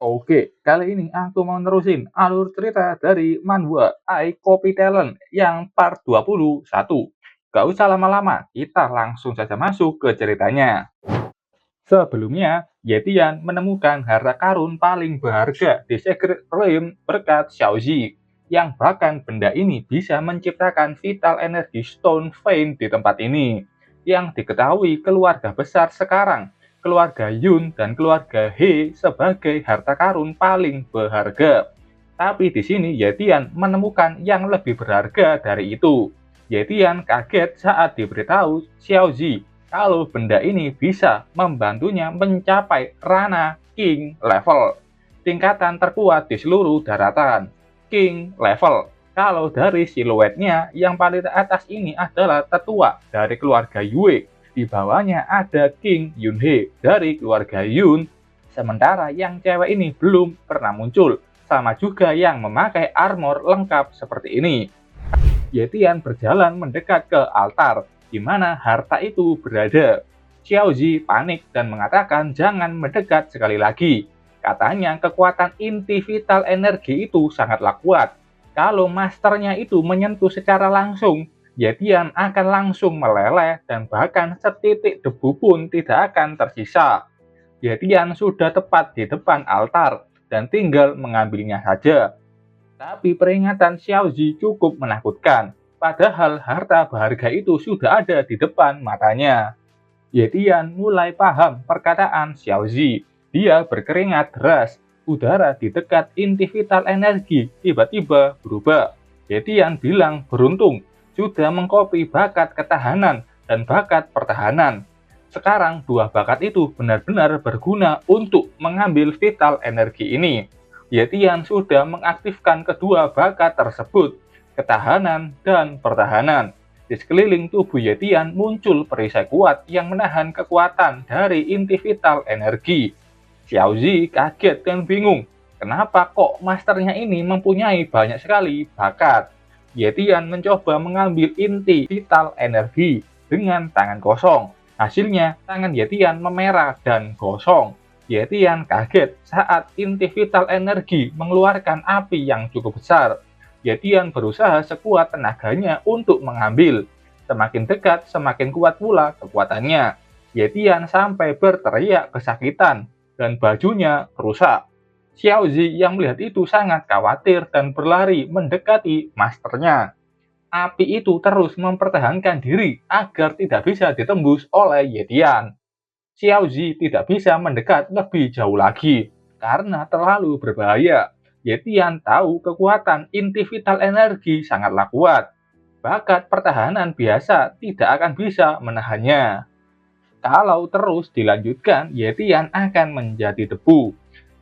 Oke, kali ini aku mau nerusin alur cerita dari manhwa I Copy Talent yang part 21. Gak usah lama-lama, kita langsung saja masuk ke ceritanya. Sebelumnya, Yetian menemukan harta karun paling berharga di Secret Realm berkat Xiaozi, yang bahkan benda ini bisa menciptakan Vital Energy Stone Vein di tempat ini, yang diketahui keluarga besar sekarang, keluarga Yun dan keluarga He sebagai harta karun paling berharga. Tapi di sini Yetian menemukan yang lebih berharga dari itu. Yetian kaget saat diberitahu Xiaozi kalau benda ini bisa membantunya mencapai Rana King level, tingkatan terkuat di seluruh daratan. King level. Kalau dari siluetnya, yang paling atas ini adalah tetua dari keluarga Yue. Di bawahnya ada King Yunhe dari keluarga Yun. Sementara yang cewek ini belum pernah muncul. Sama juga yang memakai armor lengkap seperti ini. Yetian berjalan mendekat ke altar, di mana harta itu berada. Xiaozi panik dan mengatakan jangan mendekat sekali lagi. Katanya kekuatan inti vital energi itu sangatlah kuat. Kalau masternya itu menyentuh secara langsung, Yetian akan langsung meleleh dan bahkan setitik debu pun tidak akan tersisa. Yetian sudah tepat di depan altar dan tinggal mengambilnya saja. Tapi peringatan Xiaozi cukup menakutkan, padahal harta berharga itu sudah ada di depan matanya. Yetian mulai paham perkataan Xiaozi. Dia berkeringat deras, udara di dekat inti vital energi tiba-tiba berubah. Yetian bilang beruntung, sudah mengkopi bakat ketahanan dan bakat pertahanan. Sekarang dua bakat itu benar-benar berguna untuk mengambil vital energi ini. Yetian sudah mengaktifkan kedua bakat tersebut, ketahanan dan pertahanan. Di sekeliling tubuh Yetian muncul perisai kuat yang menahan kekuatan dari inti vital energi. Xiaozi kaget dan bingung, kenapa kok masternya ini mempunyai banyak sekali bakat. Yetian mencoba mengambil inti vital energi dengan tangan kosong. Hasilnya, tangan Yetian memerah dan gosong. Yetian kaget saat inti vital energi mengeluarkan api yang cukup besar. Yetian berusaha sekuat tenaganya untuk mengambil. Semakin dekat, semakin kuat pula kekuatannya. Yetian sampai berteriak kesakitan dan bajunya rusak. Xiaozi yang melihat itu sangat khawatir dan berlari mendekati masternya. Api itu terus mempertahankan diri agar tidak bisa ditembus oleh Yetian. Xiaozi tidak bisa mendekat lebih jauh lagi karena terlalu berbahaya. Yetian tahu kekuatan inti vital energi sangatlah kuat. Bakat pertahanan biasa tidak akan bisa menahannya. Kalau terus dilanjutkan, Yetian akan menjadi debu.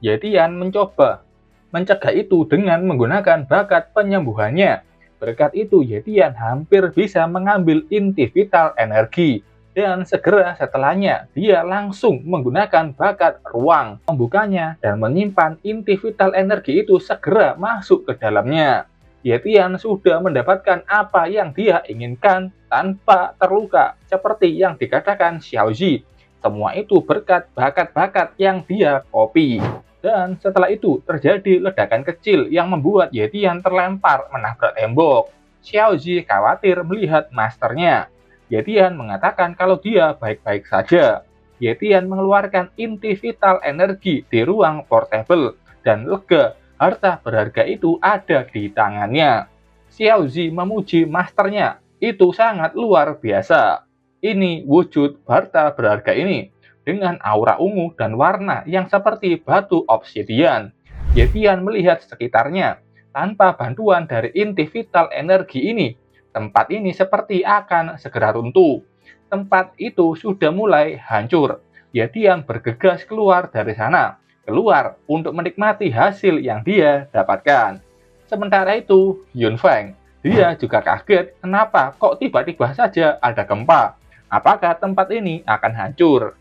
Yetian mencoba mencegah itu dengan menggunakan bakat penyembuhannya. Berkat itu, Yetian hampir bisa mengambil inti vital energi. Dan segera setelahnya, dia langsung menggunakan bakat ruang, membukanya dan menyimpan inti vital energi itu segera masuk ke dalamnya. Yetian sudah mendapatkan apa yang dia inginkan tanpa terluka, seperti yang dikatakan Xiaozi. Semua itu berkat bakat-bakat yang dia copy. Dan setelah itu terjadi ledakan kecil yang membuat Yetian terlempar menabrak tembok. Xiaozi khawatir melihat masternya. Yetian mengatakan kalau dia baik-baik saja. Yetian mengeluarkan inti vital energi di ruang portable dan lega harta berharga itu ada di tangannya. Xiaozi memuji masternya, itu sangat luar biasa. Ini wujud harta berharga ini dengan aura ungu dan warna yang seperti batu obsidian. Yetian melihat sekitarnya. Tanpa bantuan dari inti vital energi ini, tempat ini seperti akan segera runtuh. Tempat itu sudah mulai hancur. Yetian bergegas keluar dari sana, keluar untuk menikmati hasil yang dia dapatkan. Sementara itu, Yun Feng, dia juga kaget kenapa kok tiba-tiba saja ada gempa. Apakah tempat ini akan hancur?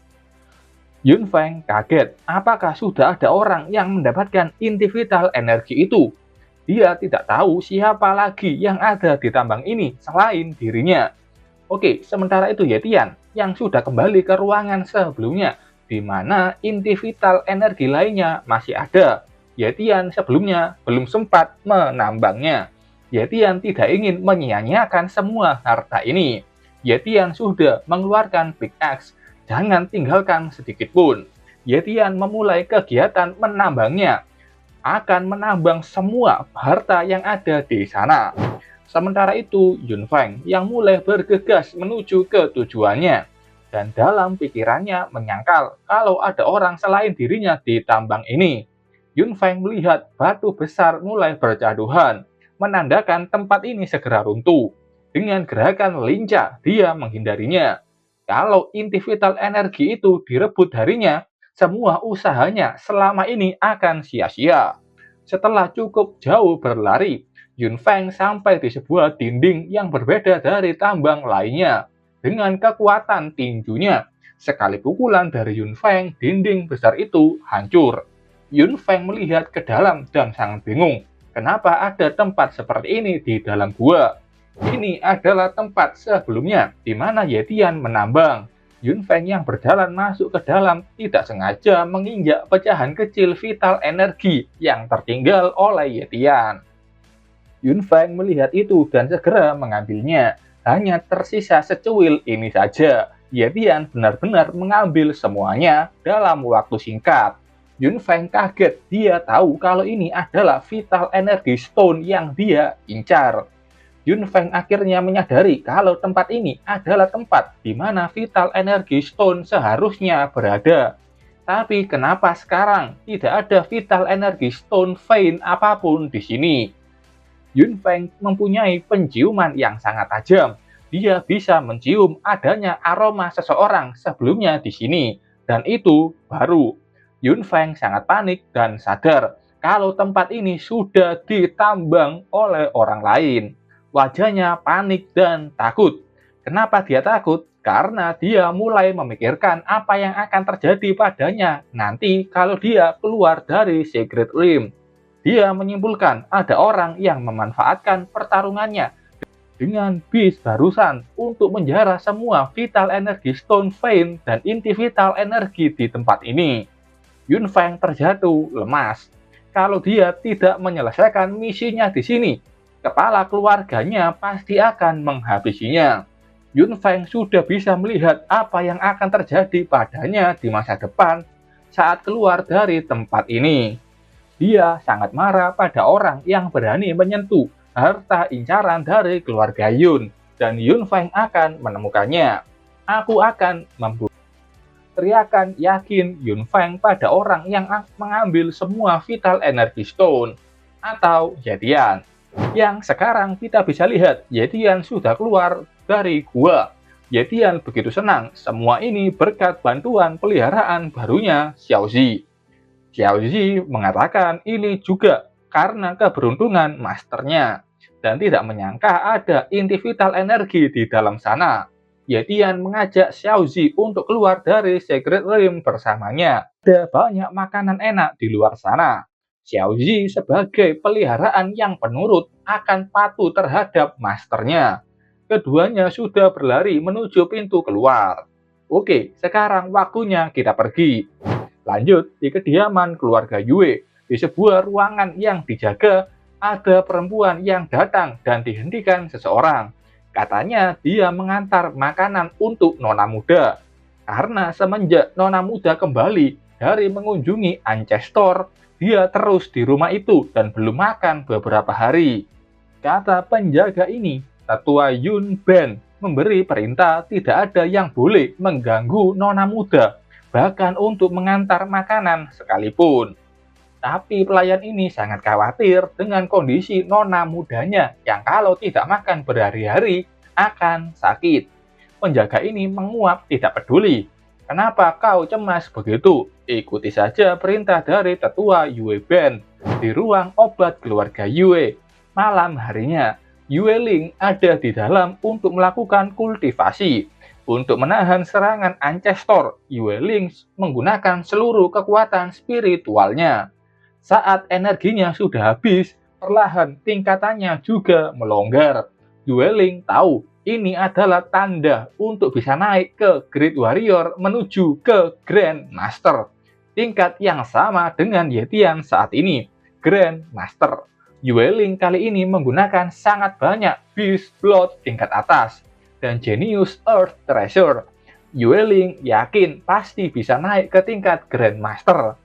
Yun Feng kaget, apakah sudah ada orang yang mendapatkan inti vital energi itu? Dia tidak tahu siapa lagi yang ada di tambang ini selain dirinya. Oke, sementara itu Yetian yang sudah kembali ke ruangan sebelumnya, di mana inti vital energi lainnya masih ada. Yetian sebelumnya belum sempat menambangnya. Yetian tidak ingin menyia-nyiakan semua harta ini. Yetian sudah mengeluarkan pickaxe, jangan tinggalkan sedikit pun. Yetian memulai kegiatan menambangnya, akan menambang semua harta yang ada di sana. Sementara itu, Yun Feng yang mulai bergegas menuju ke tujuannya, dan dalam pikirannya menyangkal kalau ada orang selain dirinya di tambang ini. Yun Feng melihat batu besar mulai berjatuhan, menandakan tempat ini segera runtuh. Dengan gerakan lincah, dia menghindarinya. Kalau inti vital energi itu direbut darinya, semua usahanya selama ini akan sia-sia. Setelah cukup jauh berlari, Yun Feng sampai di sebuah dinding yang berbeda dari tambang lainnya. Dengan kekuatan tinjunya, sekali pukulan dari Yun Feng, dinding besar itu hancur. Yun Feng melihat ke dalam dan sangat bingung. Kenapa ada tempat seperti ini di dalam gua? Ini adalah tempat sebelumnya di mana Yetian menambang. Yun Feng yang berjalan masuk ke dalam tidak sengaja menginjak pecahan kecil vital energi yang tertinggal oleh Yetian. Yun Feng melihat itu dan segera mengambilnya. Hanya tersisa secuil ini saja. Yetian benar-benar mengambil semuanya dalam waktu singkat. Yun Feng kaget, dia tahu kalau ini adalah vital energy stone yang dia incar. Yun Feng akhirnya menyadari kalau tempat ini adalah tempat di mana vital energy stone seharusnya berada. Tapi kenapa sekarang tidak ada vital energy stone vein apapun di sini? Yun Feng mempunyai penciuman yang sangat tajam. Dia bisa mencium adanya aroma seseorang sebelumnya di sini, dan itu baru. Yun Feng sangat panik dan sadar kalau tempat ini sudah ditambang oleh orang lain. Wajahnya panik dan takut. Kenapa dia takut? Karena dia mulai memikirkan apa yang akan terjadi padanya nanti kalau dia keluar dari Secret Rim. Dia menyimpulkan ada orang yang memanfaatkan pertarungannya dengan bis barusan untuk menjara semua vital energy stone vein dan inti vital energi di tempat ini. Yun Feng terjatuh lemas. Kalau dia tidak menyelesaikan misinya di sini, kepala keluarganya pasti akan menghabisinya. Yun Feng sudah bisa melihat apa yang akan terjadi padanya di masa depan saat keluar dari tempat ini. Dia sangat marah pada orang yang berani menyentuh harta incaran dari keluarga Yun, dan Yun Feng akan menemukannya. Aku akan membunuh. Teriakan yakin Yun Feng pada orang yang mengambil semua vital energy stone atau Yetian. Yang sekarang kita bisa lihat Yetian sudah keluar dari gua. Yetian begitu senang, semua ini berkat bantuan peliharaan barunya Xiaozi. Xiaozi mengatakan ini juga karena keberuntungan masternya dan tidak menyangka ada inti vital energi di dalam sana. Yetian mengajak Xiaozi untuk keluar dari Secret Rim bersamanya. Ada banyak makanan enak di luar sana. Xiaozi sebagai peliharaan yang penurut akan patuh terhadap masternya. Keduanya sudah berlari menuju pintu keluar. Oke, sekarang waktunya kita pergi. Lanjut, di kediaman keluarga Yue, di sebuah ruangan yang dijaga, ada perempuan yang datang dan dihentikan seseorang. Katanya dia mengantar makanan untuk nona muda. Karena semenjak nona muda kembali dari mengunjungi Ancestor, dia terus di rumah itu dan belum makan beberapa hari. Kata penjaga ini, tetua Yun Ben memberi perintah tidak ada yang boleh mengganggu nona muda, bahkan untuk mengantar makanan sekalipun. Tapi pelayan ini sangat khawatir dengan kondisi nona mudanya yang kalau tidak makan berhari-hari akan sakit. Penjaga ini menguap tidak peduli. Kenapa kau cemas begitu? Ikuti saja perintah dari tetua Yue Ben. Di ruang obat keluarga Yue, malam harinya, Yue Ling ada di dalam untuk melakukan kultivasi. Untuk menahan serangan Ancestor, Yue Ling menggunakan seluruh kekuatan spiritualnya. Saat energinya sudah habis, perlahan tingkatannya juga melonggar. Yue Ling tahu Ini adalah tanda untuk bisa naik ke Great Warrior menuju ke Grand Master. Tingkat yang sama dengan Yetian saat ini, Grand Master. Yueling kali ini menggunakan sangat banyak Beast Blood tingkat atas dan Genius Earth Treasure. Yueling yakin pasti bisa naik ke tingkat Grand Master.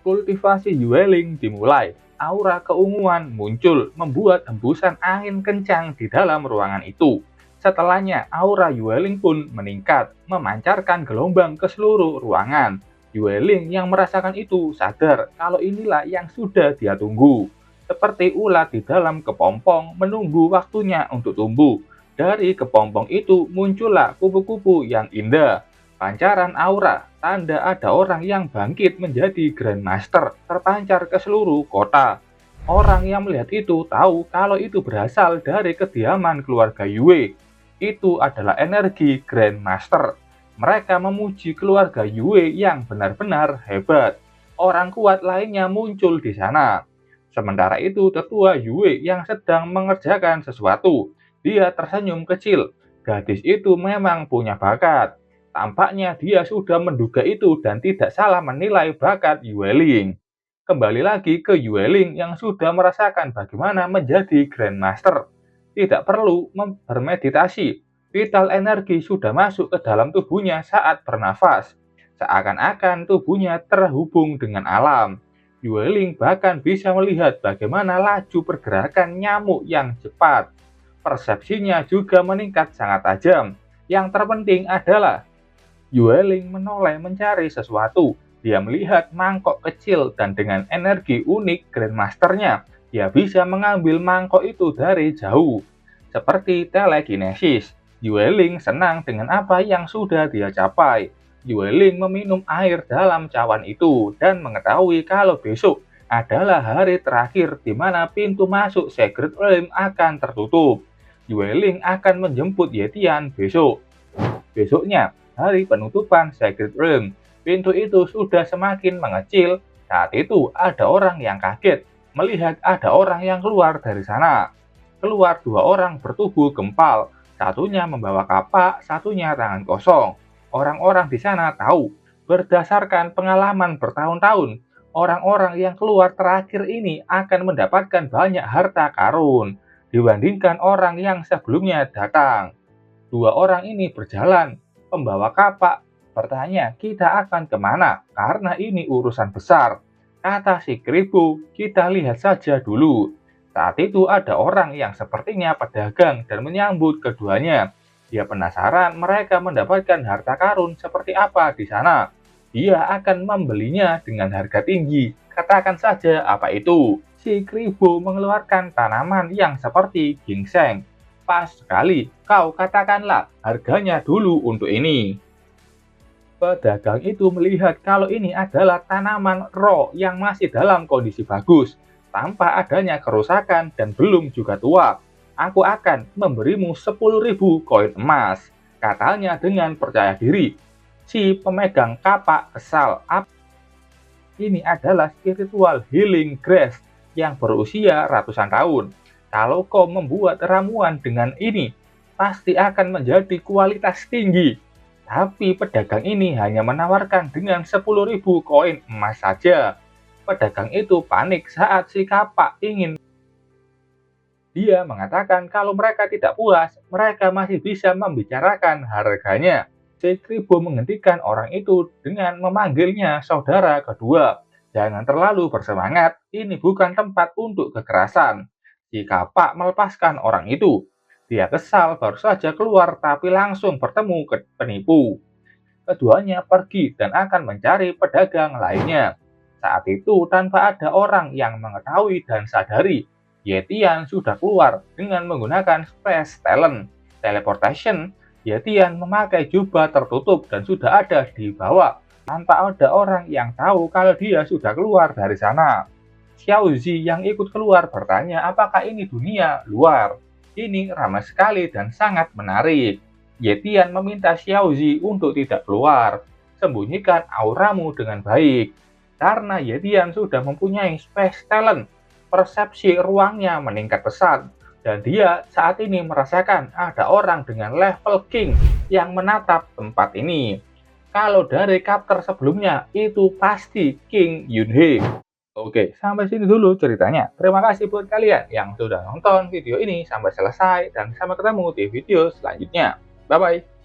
Kultivasi Yueling dimulai. Aura keunguan muncul, membuat hembusan angin kencang di dalam ruangan itu. Setelahnya, aura Yueling pun meningkat, memancarkan gelombang ke seluruh ruangan. Yueling yang merasakan itu sadar kalau inilah yang sudah dia tunggu. Seperti ulat di dalam kepompong menunggu waktunya untuk tumbuh. Dari kepompong itu muncullah kupu-kupu yang indah. Pancaran aura, tanda ada orang yang bangkit menjadi Grandmaster, terpancar ke seluruh kota. Orang yang melihat itu tahu kalau itu berasal dari kediaman keluarga Yue. Itu adalah energi Grandmaster. Mereka memuji keluarga Yue yang benar-benar hebat. Orang kuat lainnya muncul di sana. Sementara itu, tetua Yue yang sedang mengerjakan sesuatu. Dia tersenyum kecil. Gadis itu memang punya bakat. Tampaknya dia sudah menduga itu dan tidak salah menilai bakat Yueling. Kembali lagi ke Yueling yang sudah merasakan bagaimana menjadi Grandmaster. Tidak perlu bermeditasi. Vital energi sudah masuk ke dalam tubuhnya saat bernafas. Seakan-akan tubuhnya terhubung dengan alam. Yueling bahkan bisa melihat bagaimana laju pergerakan nyamuk yang cepat. Persepsinya juga meningkat sangat tajam. Yang terpenting adalah Yueling menoleh mencari sesuatu. Dia melihat mangkok kecil dan dengan energi unik Grandmasternya, dia bisa mengambil mangkok itu dari jauh. Seperti telekinesis, Yueling senang dengan apa yang sudah dia capai. Yueling meminum air dalam cawan itu dan mengetahui kalau besok adalah hari terakhir di mana pintu masuk Secret Realm akan tertutup. Yueling akan menjemput Yetian besok. Besoknya, hari penutupan Secret Realm, pintu itu sudah semakin mengecil. Saat itu ada orang yang kaget melihat ada orang yang keluar dari sana. Keluar dua orang bertubuh gempal, satunya membawa kapak, satunya tangan kosong. Orang-orang di sana tahu, berdasarkan pengalaman bertahun-tahun, orang-orang yang keluar terakhir ini akan mendapatkan banyak harta karun dibandingkan orang yang sebelumnya datang. Dua orang ini berjalan, pembawa kapak bertanya, kita akan kemana? Karena ini urusan besar. Kata si keribu, kita lihat saja dulu. Saat itu ada orang yang sepertinya pedagang dan menyambut keduanya. Dia penasaran mereka mendapatkan harta karun seperti apa di sana. Dia akan membelinya dengan harga tinggi. Katakan saja apa itu. Si keribu mengeluarkan tanaman yang seperti ginseng. Pas sekali, kau katakanlah harganya dulu untuk ini. Pedagang itu melihat kalau ini adalah tanaman raw yang masih dalam kondisi bagus, tanpa adanya kerusakan dan belum juga tua. Aku akan memberimu 10.000 koin emas, katanya dengan percaya diri. Si pemegang kapak kesal. Ini adalah spiritual healing grass yang berusia ratusan tahun. Kalau kau membuat ramuan dengan ini, pasti akan menjadi kualitas tinggi. Tapi pedagang ini hanya menawarkan dengan 10.000 koin emas saja. Pedagang itu panik saat si kapak ingin. Dia mengatakan kalau mereka tidak puas, mereka masih bisa membicarakan harganya. Si Kribo menghentikan orang itu dengan memanggilnya saudara kedua. Jangan terlalu bersemangat, ini bukan tempat untuk kekerasan. Si kapak melepaskan orang itu. Dia kesal baru saja keluar tapi langsung bertemu ke penipu. Keduanya pergi dan akan mencari pedagang lainnya. Saat itu tanpa ada orang yang mengetahui dan sadari, Yetian sudah keluar dengan menggunakan Space Talent. Teleportation, Yetian memakai jubah tertutup dan sudah ada di bawah, tanpa ada orang yang tahu kalau dia sudah keluar dari sana. Xiaozi yang ikut keluar bertanya apakah ini dunia luar. Ini ramai sekali dan sangat menarik. Yetian meminta Xiaozi untuk tidak keluar. Sembunyikan auramu dengan baik. Karena Yetian sudah mempunyai Space Talent, persepsi ruangnya meningkat pesat. Dan dia saat ini merasakan ada orang dengan level king yang menatap tempat ini. Kalau dari chapter sebelumnya itu pasti King Yunhee. Oke, sampai sini dulu ceritanya. Terima kasih buat kalian yang sudah nonton video ini sampai selesai dan sampai ketemu di video selanjutnya. Bye bye.